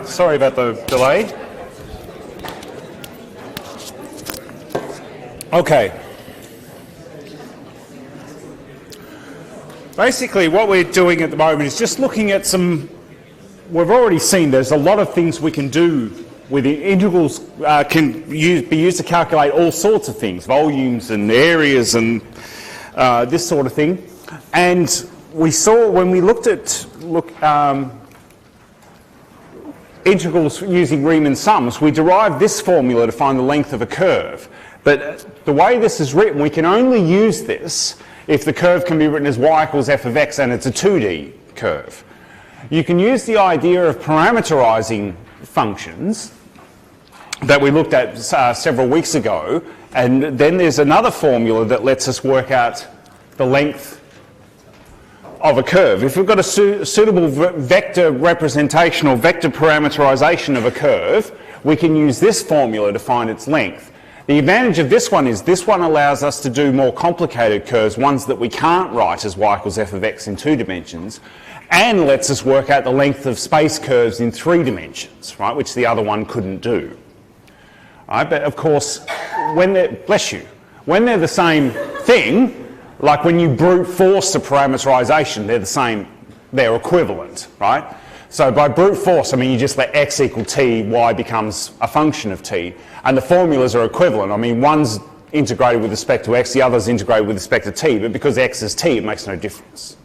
Sorry about the delay. Okay. Basically, what we're doing at the moment is just looking at some... We've already seen there's a lot of things we can do with the integrals. Be used to calculate all sorts of things, volumes and areas and this sort of thing. And we saw when we looked at integrals using Riemann sums, we derived this formula to find the length of a curve. But the way this is written, we can only use this if the curve can be written as y equals f of x and it's a 2D curve. You can use the idea of parameterizing functions that we looked at several weeks ago, and then there's another formula that lets us work out the length of a curve. If we've got a suitable vector representation or vector parameterization of a curve, we can use this formula to find its length. The advantage of this one is this one allows us to do more complicated curves, ones that we can't write as y equals f of x in 2 dimensions, and lets us work out the length of space curves in 3 dimensions, right, which the other one couldn't do. Right, but of course, when they're the same thing, like when you brute force the parameterization, they're the same, they're equivalent, right? So by brute force, I mean you just let x equal t, y becomes a function of t, and the formulas are equivalent. I mean one's integrated with respect to x, the other's integrated with respect to t, but because x is t, it makes no difference.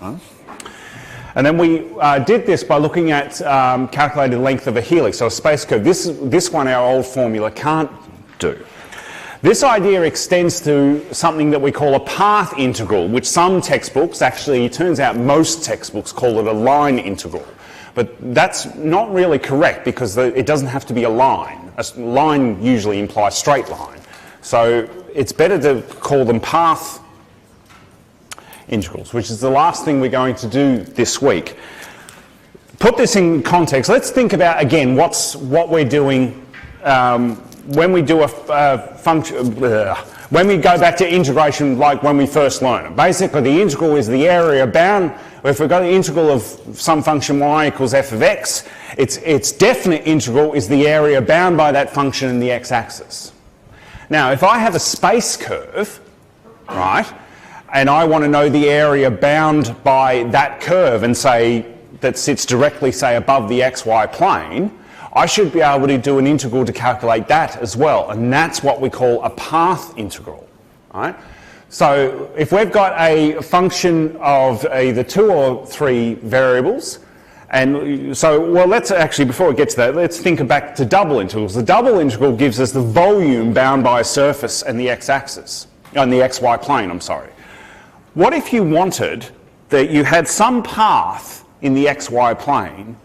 Right? And then we did this by looking at calculated length of a helix, so a space curve. This one our old formula can't do. This idea extends to something that we call a path integral, which some textbooks, actually it turns out most textbooks call it a line integral. But that's not really correct because it doesn't have to be a line. A line usually implies straight line. So it's better to call them path integrals, which is the last thing we're going to do this week. Put this in context. Let's think about, again, what we're doing when we do a function, when we go back to integration like when we first learn it. Basically, the integral is the area bound. If we've got an integral of some function y equals f of x, its definite integral is the area bound by that function in the x-axis. Now, if I have a space curve, right, and I want to know the area bound by that curve and say that sits directly, say, above the xy plane, I should be able to do an integral to calculate that as well, and that's what we call a path integral. Right? So if we've got a function of either 2 or 3 variables, and so, well, let's actually, before we get to that, let's think back to double integrals. The double integral gives us the volume bound by a surface and the x-axis, on the xy plane, I'm sorry. What if you wanted that you had some path in the xy plane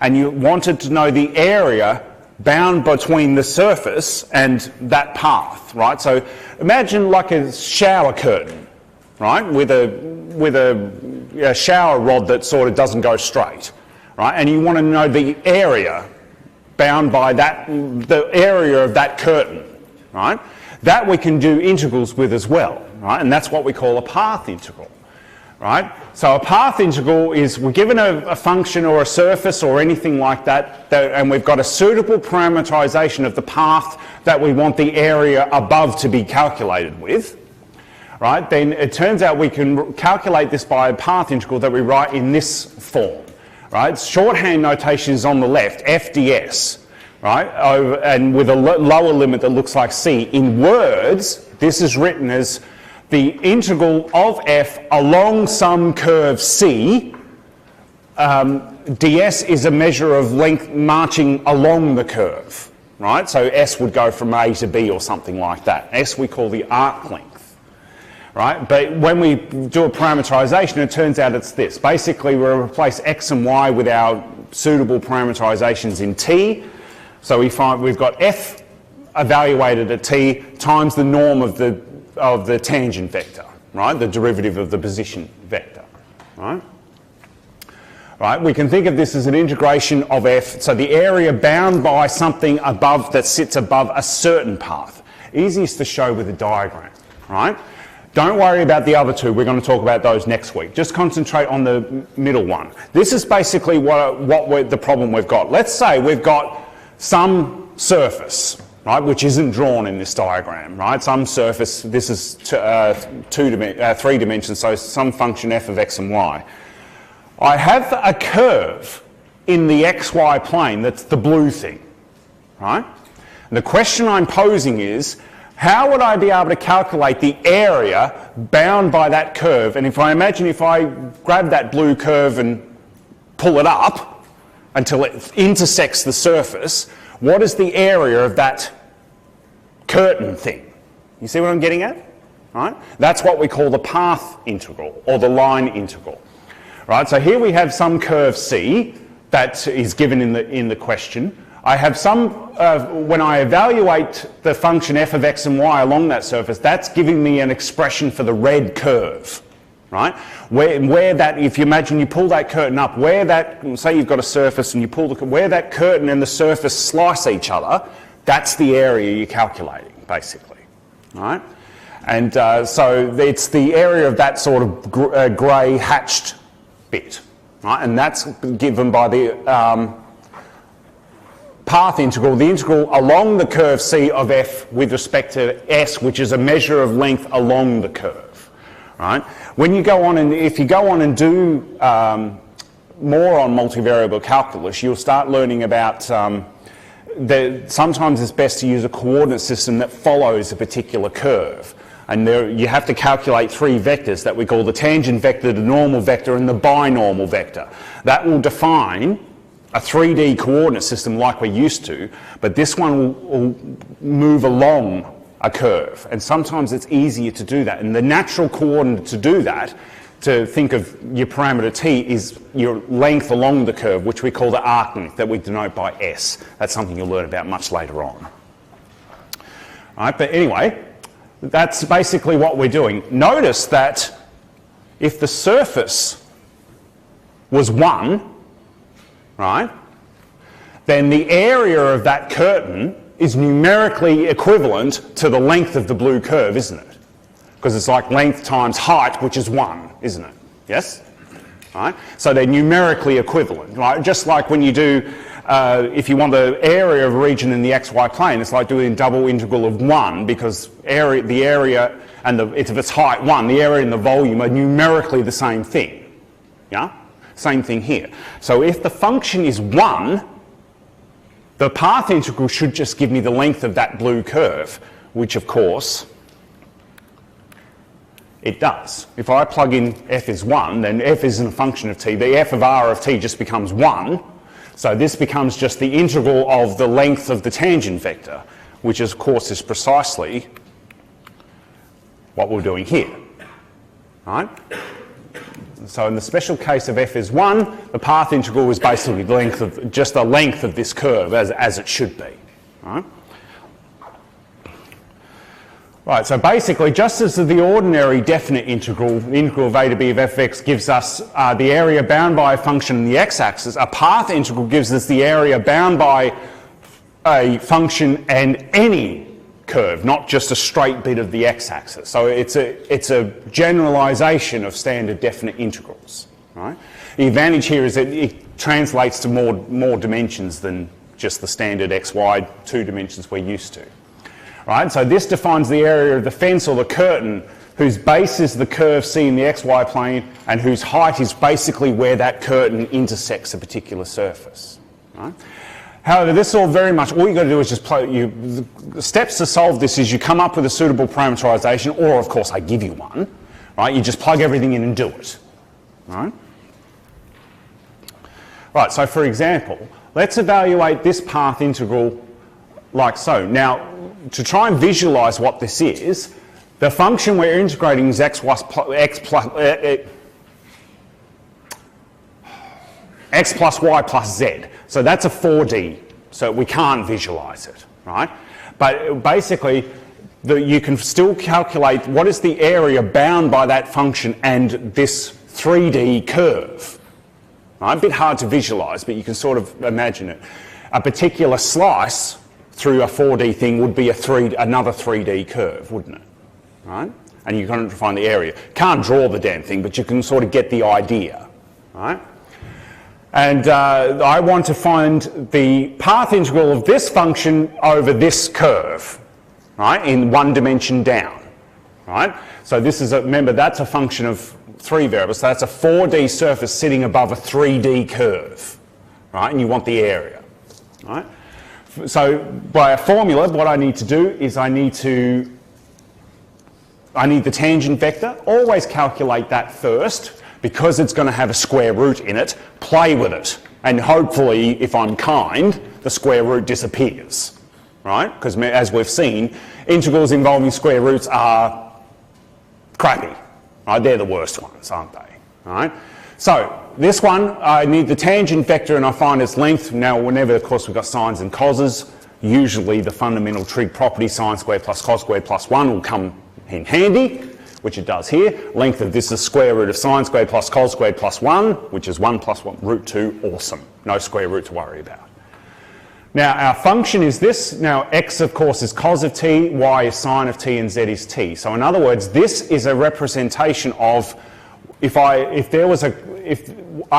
and you wanted to know the area bound between the surface and that path, right? So imagine like a shower curtain, right, with a shower rod that sort of doesn't go straight, right? And you want to know the area bound by that, the area of that curtain, right? That we can do integrals with as well, right? And that's what we call a path integral. Right? So a path integral is we're given a function or a surface or anything like that, and we've got a suitable parameterization of the path that we want the area above to be calculated with. Right? Then it turns out we can calculate this by a path integral that we write in this form. Right? Shorthand notation is on the left, f ds. Right? And with a lower limit that looks like c. In words, this is written as the integral of f along some curve c. ds is a measure of length marching along the curve, right? So s would go from a to b or something like that. S we call the arc length, right? But when we do a parameterization, it turns out it's this. Basically, we replace x and y with our suitable parameterizations in t. So we find we've got f evaluated at t times the norm of the tangent vector, right? The derivative of the position vector, right? Right, we can think of this as an integration of f, so the area bound by something above that sits above a certain path. Easiest to show with a diagram, right? Don't worry about the other two. We're going to talk about those next week. Just concentrate on the middle one. This is basically the problem we've got. Let's say we've got some surface, right, which isn't drawn in this diagram, right? Some surface, this is 3 dimensions, so some function f of x and y. I have a curve in the xy plane that's the blue thing, right? And the question I'm posing is, how would I be able to calculate the area bound by that curve? And if I grab that blue curve and pull it up until it intersects the surface, what is the area of that curtain thing? You see what I'm getting at? Right? That's what we call the path integral or the line integral. Right? So here we have some curve C that is given in the question. I have some, when I evaluate the function f of x and y along that surface, that's giving me an expression for the red curve, right? Where that, if you imagine you pull that curtain up, where that, say you've got a surface and you pull where that curtain and the surface slice each other, that's the area you're calculating, basically, right? And so it's the area of that sort of grey hatched bit, right? And that's given by the path integral, the integral along the curve C of f with respect to s, which is a measure of length along the curve, right? When you go on and, if you go on and do more on multivariable calculus, you'll start learning about sometimes it's best to use a coordinate system that follows a particular curve. And you have to calculate 3 vectors that we call the tangent vector, the normal vector, and the binormal vector. That will define a 3D coordinate system like we're used to, but this one will move along a curve. And sometimes it's easier to do that. And the natural coordinate to do that, to think of your parameter t, is your length along the curve, which we call the arc length, that we denote by s. That's something you'll learn about much later on. All right, but anyway, that's basically what we're doing. Notice that if the surface was 1, right, then the area of that curtain is numerically equivalent to the length of the blue curve, isn't it? Because it's like length times height, which is 1, isn't it? Yes? Right? So they're numerically equivalent, right? Just like when you do, if you want the area of a region in the xy plane, it's like doing double integral of 1, because the area and if it's height 1, the area and the volume are numerically the same thing. Yeah? Same thing here. So if the function is 1, the path integral should just give me the length of that blue curve, which of course it does. If I plug in f is 1, then f isn't a function of t. The f of r of t just becomes 1. So this becomes just the integral of the length of the tangent vector, which of course is precisely what we're doing here. Right? So in the special case of f is 1, the path integral is basically the length of, just the length of this curve as it should be. Right? Right, so basically, just as the ordinary definite integral, the integral of a to b of f of x gives us the area bound by a function in the x-axis, a path integral gives us the area bound by a function and any curve, not just a straight bit of the x-axis. So it's a generalisation of standard definite integrals. Right? The advantage here is that it translates to more dimensions than just the standard xy 2 dimensions we're used to. Right? So this defines the area of the fence or the curtain whose base is the curve C in the xy plane and whose height is basically where that curtain intersects a particular surface. Right? However, this is all very much, all you've got to do is just the steps to solve this is you come up with a suitable parameterization, or of course I give you one, right? You just plug everything in and do it, right? Right, so for example, let's evaluate this path integral like so. Now, to try and visualize what this is, the function we're integrating is x plus y plus z. So that's a 4D, so we can't visualize it, right? But basically, you can still calculate what is the area bound by that function and this 3D curve. Right? A bit hard to visualize, but you can sort of imagine it. A particular slice through a 4D thing would be another 3D curve, wouldn't it? Right? and you're going to find the area. Can't draw the damn thing, but you can sort of get the idea, right? And I want to find the path integral of this function over this curve, right, in one dimension down, right? So this is, remember, that's a function of 3 variables, so that's a 4D surface sitting above a 3D curve, right, and you want the area, right? So by a formula, what I need to do is I need the tangent vector. Always calculate that first, because it's going to have a square root in it. Play with it, and hopefully, if I'm kind, the square root disappears, right? Because as we've seen, integrals involving square roots are crappy, right? They're the worst ones, aren't they? All right. So this one, I need the tangent vector, and I find its length. Now, whenever, of course, we've got sines and coses, usually the fundamental trig property sine squared plus cos squared plus 1 will come in handy, which it does here. Length of this is square root of sine squared plus cos squared plus 1, which is 1 plus 1, root 2, awesome. No square root to worry about. Now, our function is this. Now, x, of course, is cos of t, y is sine of t, and z is t. So, in other words, this is a representation of if I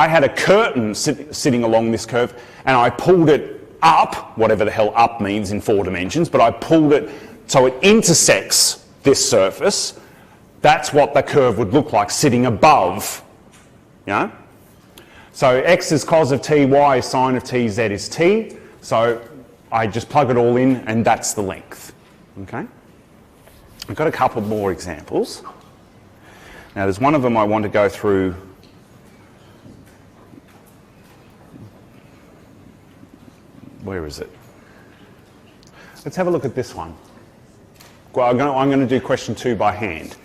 had a curtain sitting along this curve and I pulled it up, whatever the hell up means in 4 dimensions, but I pulled it so it intersects this surface, that's what the curve would look like sitting above, yeah? So x is cos of t, y is sine of t, z is t. So I just plug it all in and that's the length, okay? I've got a couple more examples. Now there's one of them I want to go through. Where is it? Let's have a look at this one. Well, I'm going to do question 2 by hand.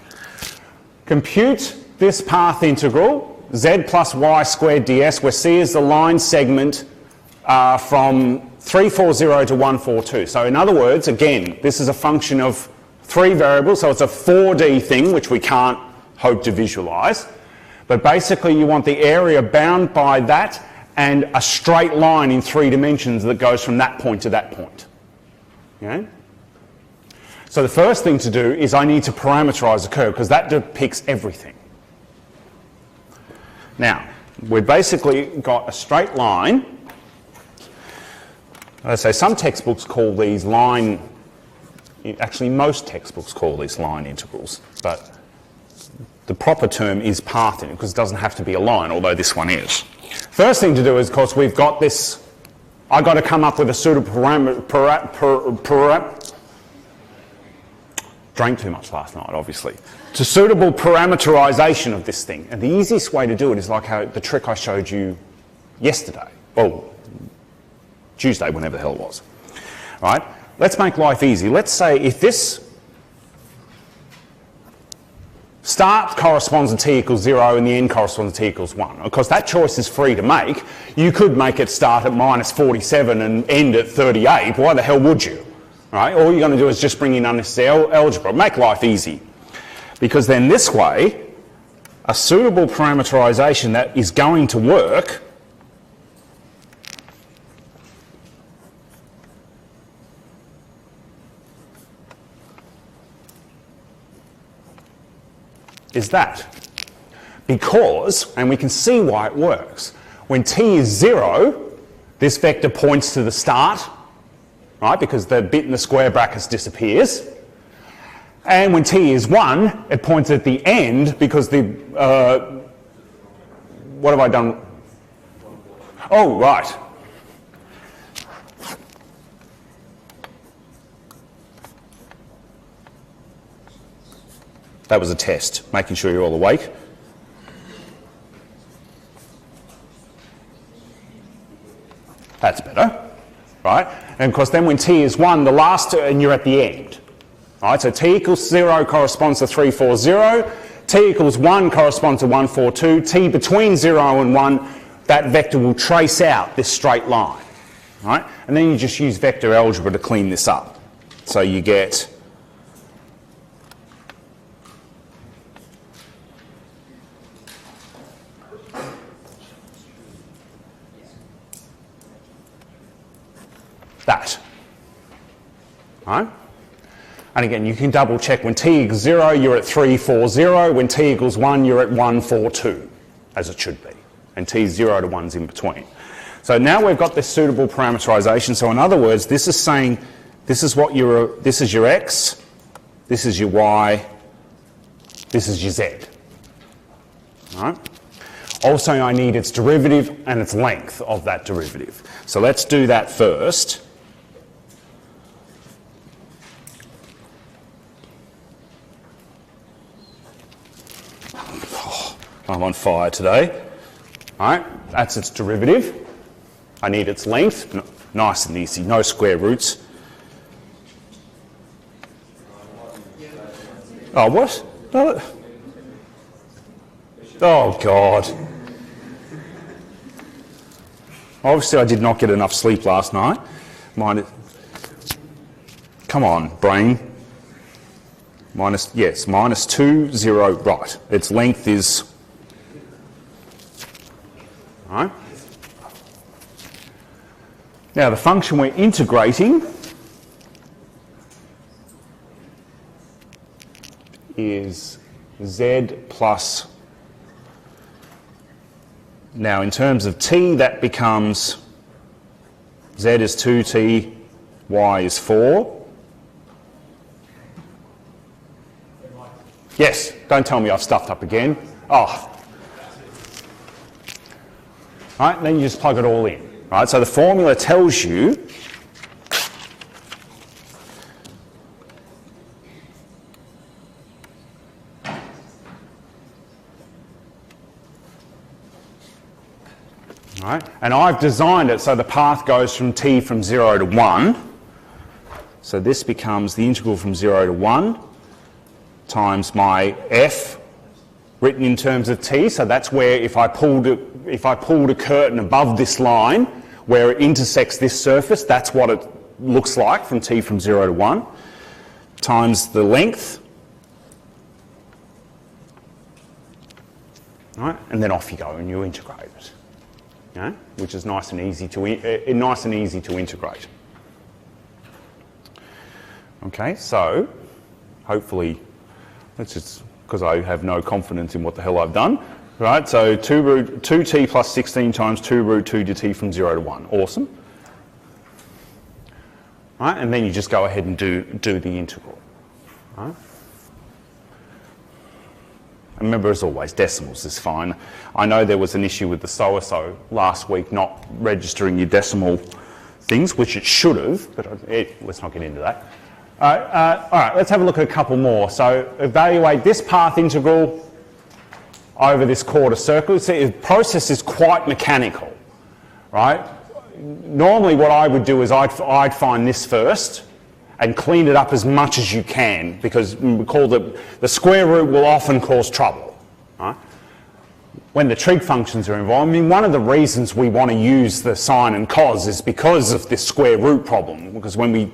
Compute this path integral, z plus y squared ds, where c is the line segment from 340 to 142. So in other words, again, this is a function of 3 variables, so it's a 4D thing, which we can't hope to visualise. But basically you want the area bound by that and a straight line in 3 dimensions that goes from that point to that point. Okay? So the first thing to do is I need to parameterise the curve, because that depicts everything. Now, we've basically got a straight line. Let's say some textbooks call these line, actually most textbooks call these line integrals, but the proper term is path integral, because it doesn't have to be a line, although this one is. First thing to do is, of course, we've got this, I've got to come up with a suitable drank too much last night, obviously. It's a suitable parameterisation of this thing. And the easiest way to do it is like how the trick I showed you yesterday. Oh, Tuesday, whenever the hell it was. All right, let's make life easy. Let's say if this start corresponds to t equals 0 and the end corresponds to t equals 1. Of course, that choice is free to make. You could make it start at minus 47 and end at 38. Why the hell would you? Right? All you're going to do is just bring in unnecessary algebra. Make life easy. Because then this way, a suitable parameterisation that is going to work is that. Because, and we can see why it works, when t is 0, this vector points to the start, right, because the bit in the square brackets disappears. And when t is 1, it points at the end, because the, what have I done? Oh, right. That was a test, making sure you're all awake. That's better, right? And of course then when t is 1, the last, and you're at the end. Right, so t equals 0 corresponds to 340, t equals 1 corresponds to 142, t between 0 and 1, that vector will trace out this straight line. Right? And then you just use vector algebra to clean this up. So you get that. Right? And again, you can double check. When t equals 0, you're at 340. When t equals 1, you're at 142, as it should be. And t 0 to 1 is in between. So now we've got this suitable parameterization. So in other words, this is saying this is your x, this is your y, this is your z. All right? Also, I need its derivative and its length of that derivative. So let's do that first. Oh, I'm on fire today. All right, that's its derivative. I need its length. Nice and easy, no square roots. Oh, what? Oh, God. Obviously, I did not get enough sleep last night. Come on, brain. Minus 2, 0, right. Its length is... All right. Now, the function we're integrating is z plus... Now, in terms of t, that becomes z is 2t, y is 4. Yes, don't tell me I've stuffed up again. Oh. All right, then you just plug it all in. All right, so the formula tells you right? And I've designed it so the path goes from t from 0 to 1. So this becomes the integral from 0 to 1 times my f written in terms of t. So that's where if I pulled a curtain above this line where it intersects this surface, that's what it looks like from t from 0 to 1 times the length. All right? And then off you go and you integrate it. Okay? Which is nice and easy to integrate. Okay, so hopefully, that's just because I have no confidence in what the hell I've done. Right, so 2t plus 16 times 2 root 2 to t from 0 to 1. Awesome. Right, and then you just go ahead and do the integral. Right. Remember, as always, decimals is fine. I know there was an issue with the so-and-so last week not registering your decimal things, which it should have, but let's not get into that. All right, let's have a look at a couple more. So evaluate this path integral over this quarter circle. See, the process is quite mechanical, right? Normally what I would do is I'd find this first and clean it up as much as you can, because recall that the square root will often cause trouble. Right? When the trig functions are involved, I mean, one of the reasons we want to use the sine and cos is because of this square root problem, because when we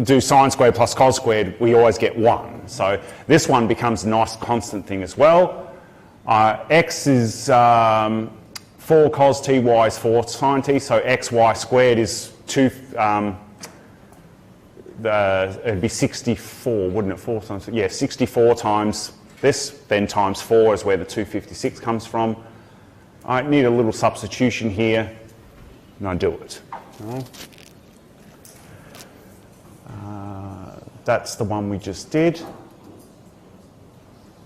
do sine squared plus cos squared, we always get 1. So this one becomes a nice constant thing as well. X is 4 cos t, y is 4 sine t, so xy squared is 2... it'd be 64, wouldn't it? 4 times, yeah, 64 times this, then times 4 is where the 256 comes from. I need a little substitution here, and I do it. That's the one we just did.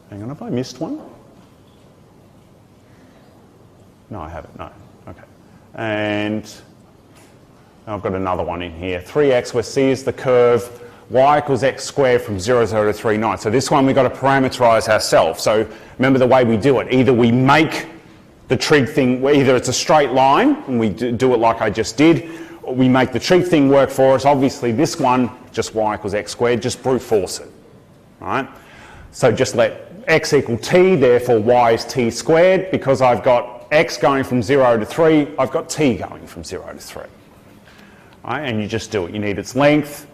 Hang on, have I missed one? No, I haven't, no. Okay. And I've got another one in here. 3x, where c is the curve, y equals x squared from 0, 0 to 3, 9. So this one we've got to parameterise ourselves. So remember the way we do it. Either we make the trig thing, either it's a straight line, and we do it like I just did, or we make the trig thing work for us. Obviously this one, just y equals x squared, just brute force it. All right? So just let x equal t, therefore y is t squared. Because I've got x going from 0 to 3, I've got t going from 0 to 3. Right, and you just do it. You need its length,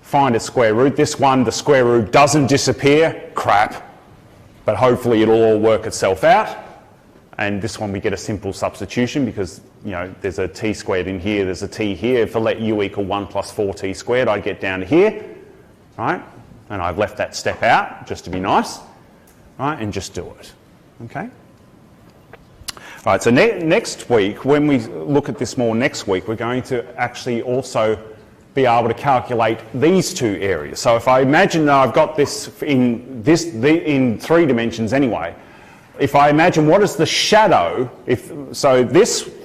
find its square root. This one, the square root doesn't disappear, crap, but hopefully it'll all work itself out. And this one we get a simple substitution because, you know, there's a t squared in here, there's a t here. If I let u equal 1 plus 4t squared, I get down to here, right? and I've left that step out just to be nice, right, and just do it, okay? All right, so next week, when we look at this more next week, we're going to actually also be able to calculate these two areas. So if I imagine that I've got this in 3 dimensions anyway, if I imagine what is the shadow,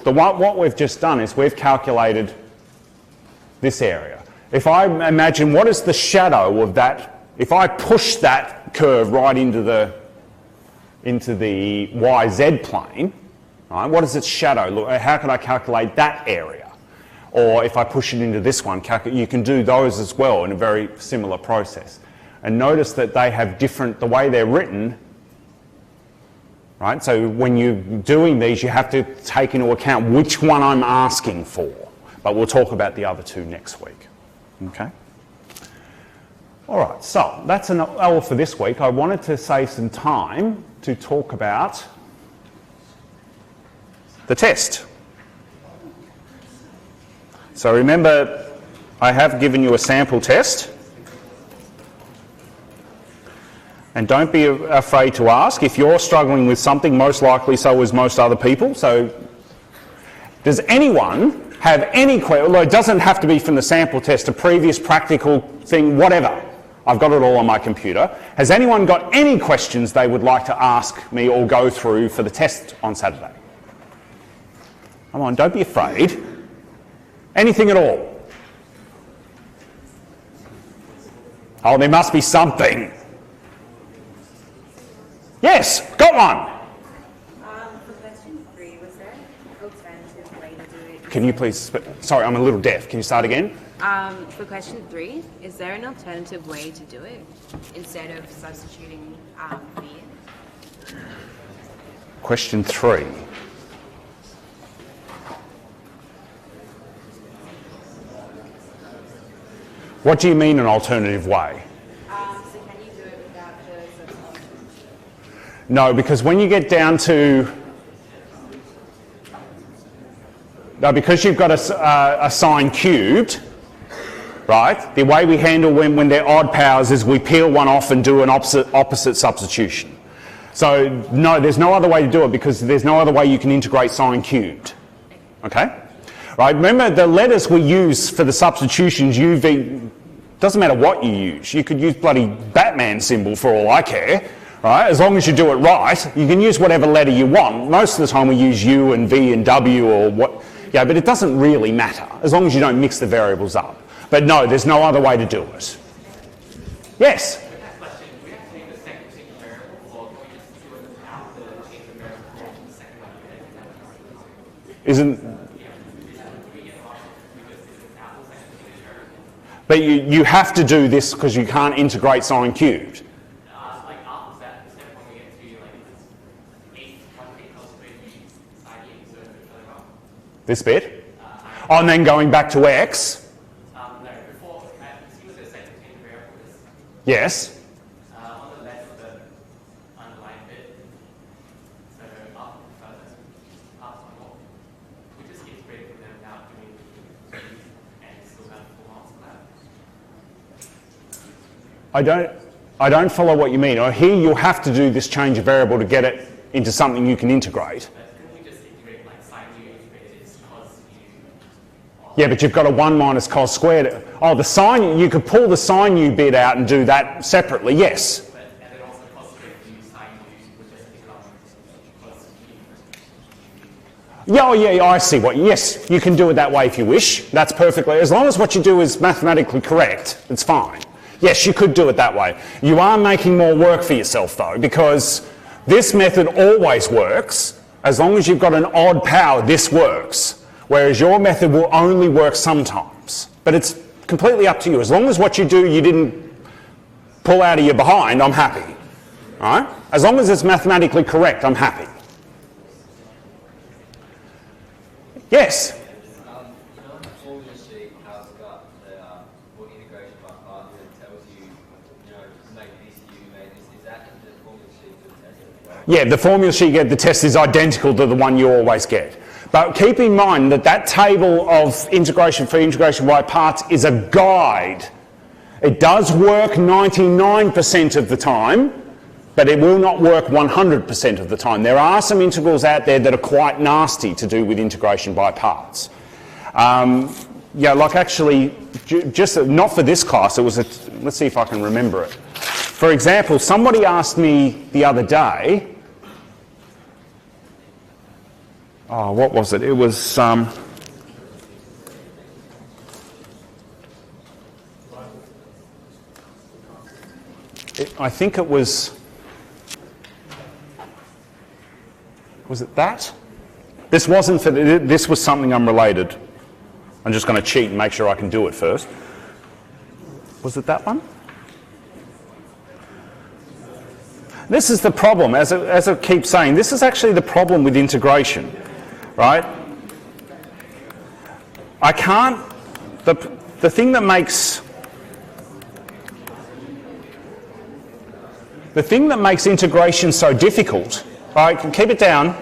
what we've just done is we've calculated this area. If I imagine what is the shadow of that, if I push that curve right into the YZ plane, right, what is its shadow? Look, how can I calculate that area? Or if I push it into this one, you can do those as well in a very similar process. And notice that they have different, the way they're written, right? So when you're doing these, you have to take into account which one I'm asking for. But we'll talk about the other two next week, okay? All right, so that's all for this week. I wanted to save some time to talk about the test. So remember, I have given you a sample test. And don't be afraid to ask. If you're struggling with something, most likely so is most other people. So does anyone have any question? Well, it doesn't have to be from the sample test, a previous practical thing, whatever. I've got it all on my computer. Has anyone got any questions they would like to ask me or go through for the test on Saturday? Come on, don't be afraid. Anything at all? Oh, there must be something. Yes, got one. For question 3, was there an alternative way to do it? Can you please, sorry, I'm a little deaf. Can you start again? For question 3, is there an alternative way to do it instead of substituting V? Question 3. What do you mean an alternative way? So can you do it without the substitution? No, because when you get down to... No, because you've got a sign cubed, right, the way we handle when they're odd powers is we peel one off and do an opposite substitution. So, no, there's no other way to do it because there's no other way you can integrate sign cubed. Okay? Right, remember the letters we use for the substitutions, UV, doesn't matter what you use. You could use bloody Batman symbol for all I care, right? As long as you do it right, you can use whatever letter you want. Most of the time we use U and V and W or what, yeah, but it doesn't really matter as long as you don't mix the variables up. But no, there's no other way to do it. Yes? Isn't... But you have to do this because you can't integrate sine cubed. This bit? Oh, and then going back to x? Yes. I don't follow what you mean. Here you'll have to do this change of variable to get it into something you can integrate. Yeah, but you've got a 1 minus cos squared. Oh, the sine, you could pull the sine u bit out and do that separately, yes. Yeah, oh yeah, I see what, yes, you can do it that way if you wish. That's perfectly, as long as what you do is mathematically correct, it's fine. Yes, you could do it that way. You are making more work for yourself though, because this method always works. As long as you've got an odd power, this works. Whereas your method will only work sometimes. But it's completely up to you. As long as what you do you didn't pull out of your behind, I'm happy. All right? As long as it's mathematically correct, I'm happy. Yes? Yeah, the formula sheet you get, the test is identical to the one you always get. But keep in mind that that table of integration for integration by parts is a guide. It does work 99% of the time, but it will not work 100% of the time. There are some integrals out there that are quite nasty to do with integration by parts. Yeah, like actually, just not for this class, it was let's see if I can remember it. For example, somebody asked me the other day, oh, what was it? It was, I think it was it that? This wasn't for, this was something unrelated. I'm just going to cheat and make sure I can do it first. Was it that one? This is the problem, as I keep saying, this is actually the problem with integration, right? I can't, the thing that makes integration so difficult, right, keep it down.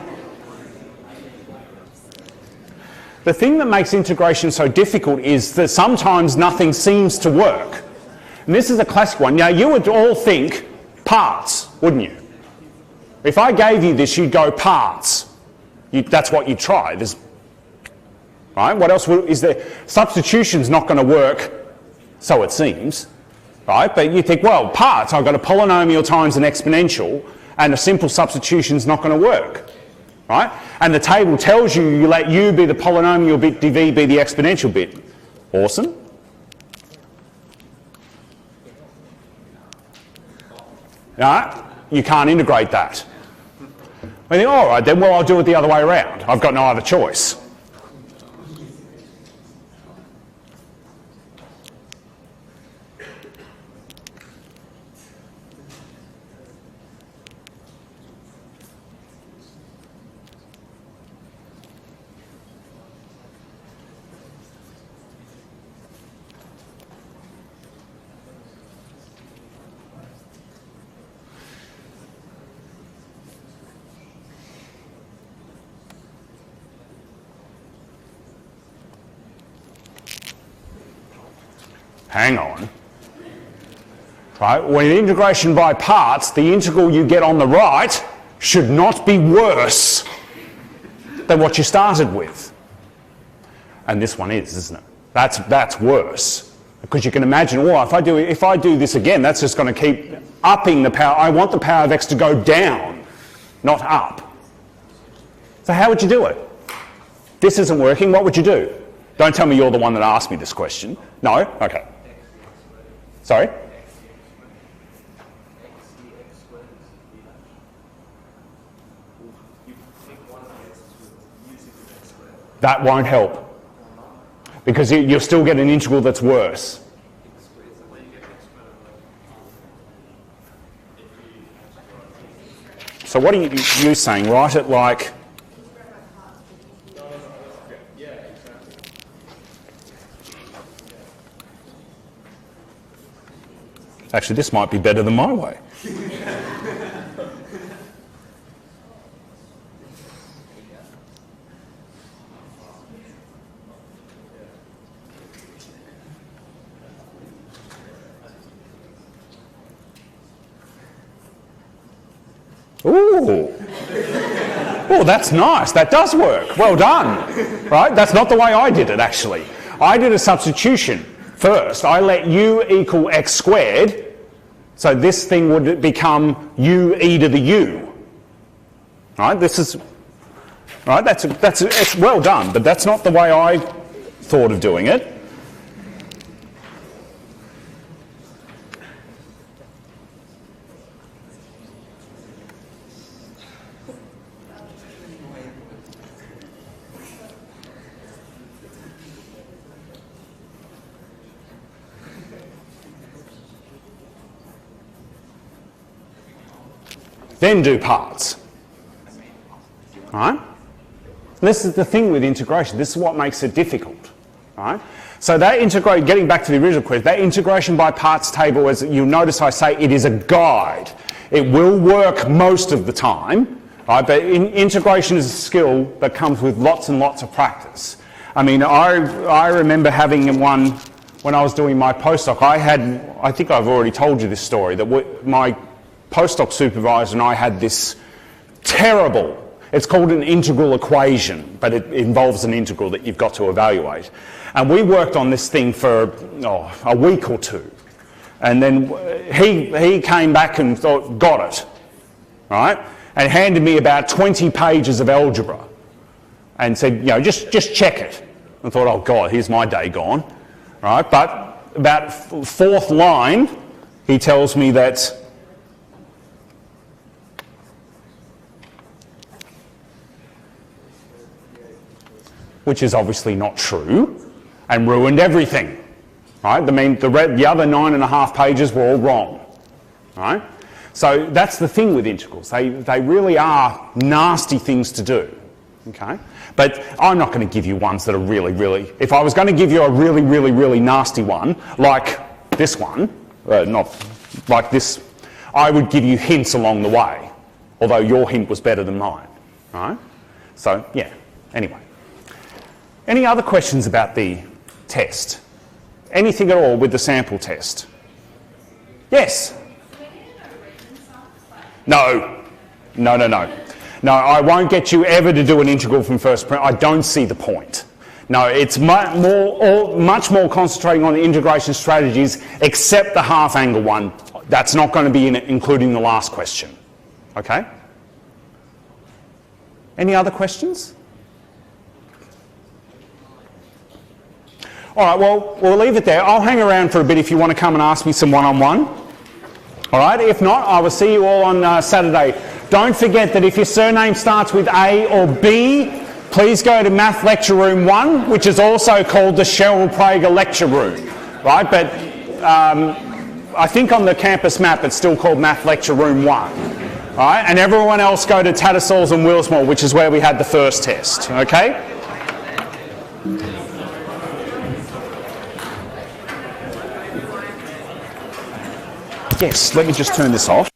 The thing that makes integration so difficult is that sometimes nothing seems to work. And this is a classic one. Now, you would all think parts, wouldn't you? If I gave you this, you'd go parts. That's what you'd try. Right? What else is there? Substitution's not going to work, so it seems. Right? But you think, well, parts, I've got a polynomial times an exponential, and a simple substitution's not going to work. Right? And the table tells you let u be the polynomial bit, dv be the exponential bit. Awesome. Right? You can't integrate that. I think, all right, then, well, I'll do it the other way around. I've got no other choice. Hang on. Right? When integration by parts, the integral you get on the right should not be worse than what you started with. And this one is, isn't it? That's worse. Because you can imagine, oh, if I do this again, that's just going to keep upping the power. I want the power of x to go down, not up. So how would you do it? This isn't working, what would you do? Don't tell me you're the one that asked me this question. No? Okay. Sorry? That won't help. Because you'll still get an integral that's worse. So what are you saying? Write it like... Actually, this might be better than my way. Ooh. Oh, that's nice. That does work. Well done. Right? That's not the way I did it, actually. I did a substitution. First, I let u equal x squared, so this thing would become u e to the u. Right? This is right. It's well done, but that's not the way I thought of doing it. Then do parts. Right? This is the thing with integration. This is what makes it difficult. Right? So that getting back to the original question, that integration by parts table, as you'll notice I say, it is a guide. It will work most of the time, right? But integration is a skill that comes with lots and lots of practice. I mean, I remember having one when I was doing my postdoc, I think I've already told you this story, that my postdoc supervisor and I had this terrible, it's called an integral equation, but it involves an integral that you've got to evaluate. And we worked on this thing for a week or two. And then he came back and thought, got it, right? And handed me about 20 pages of algebra and said, just check it. I thought, oh God, here's my day gone, right? But about fourth line, he tells me that which is obviously not true, and ruined everything. Right? I mean, the other 9.5 pages were all wrong. Right? So that's the thing with integrals. They really are nasty things to do. Okay? But I'm not going to give you ones that are really, really... If I was going to give you a really, really, really nasty one, like this one, not like this, I would give you hints along the way, although your hint was better than mine. Right? So, yeah. Anyway. Any other questions about the test? Anything at all with the sample test? Yes? No. No, I won't get you ever to do an integral from first principles. I don't see the point. No, it's much more concentrating on the integration strategies, except the half-angle one. That's not going to be including the last question. Okay? Any other questions? All right, well, we'll leave it there. I'll hang around for a bit if you want to come and ask me some one-on-one. All right, if not, I will see you all on Saturday. Don't forget that if your surname starts with A or B, please go to Math Lecture Room 1, which is also called the Cheryl Prager Lecture Room. Right, but I think on the campus map it's still called Math Lecture Room 1. All right, and everyone else go to Tattersalls and Willsmore, which is where we had the first test. Okay? Yes, let me just turn this off.